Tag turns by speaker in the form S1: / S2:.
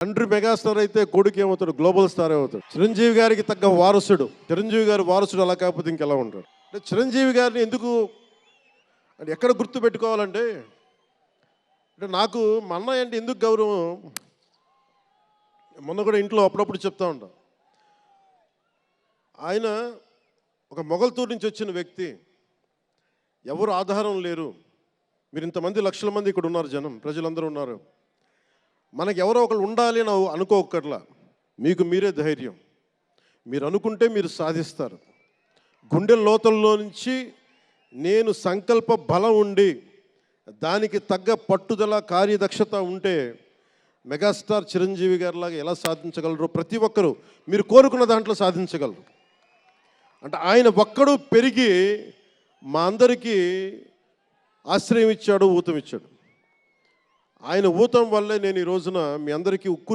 S1: తండ్రి మెగాస్టార్ అయితే కొడుకు ఏమవుతాడు? గ్లోబల్ స్టార్ అవుతాడు. చిరంజీవి గారికి తగ్గ వారసుడు. చిరంజీవి గారి వారసుడు అలా కాకపోతే ఇంకెలా ఉంటాడు? అంటే చిరంజీవి గారిని ఎందుకు అంటే ఎక్కడ గుర్తు పెట్టుకోవాలంటే, అంటే నాకు మా అన్నయ్య అంటే ఎందుకు గౌరవం, మొన్న కూడా ఇంట్లో అప్పుడప్పుడు చెప్తా ఉంటాం. ఆయన ఒక మొగల్తూరు నుంచి వచ్చిన వ్యక్తి, ఎవరు ఆధారం లేరు. మీరు ఇంతమంది లక్షల మంది ఇక్కడ ఉన్నారు, జనం ప్రజలందరూ ఉన్నారు. మనకి ఎవరో ఒకరు ఉండాలి అని అనుకోకర్లా, మీకు మీరే ధైర్యం. మీరు అనుకుంటే మీరు సాధిస్తారు. గుండె లోతుల్లో నుంచి నేను సంకల్ప బలం ఉండి దానికి తగ్గ పట్టుదల కార్యదక్షత ఉంటే మెగాస్టార్ చిరంజీవి గారిలాగా ఎలా సాధించగలరో ప్రతి ఒక్కరూ మీరు కోరుకున్న దాంట్లో సాధించగలరు. అంటే ఆయన ఒక్కడు పెరిగి మా అందరికీ ఆశ్రయం ఇచ్చాడు, ఊతం ఇచ్చాడు. ఆయన ఊతం వల్లే నేను ఈ రోజున మీ అందరికీ ఉక్కు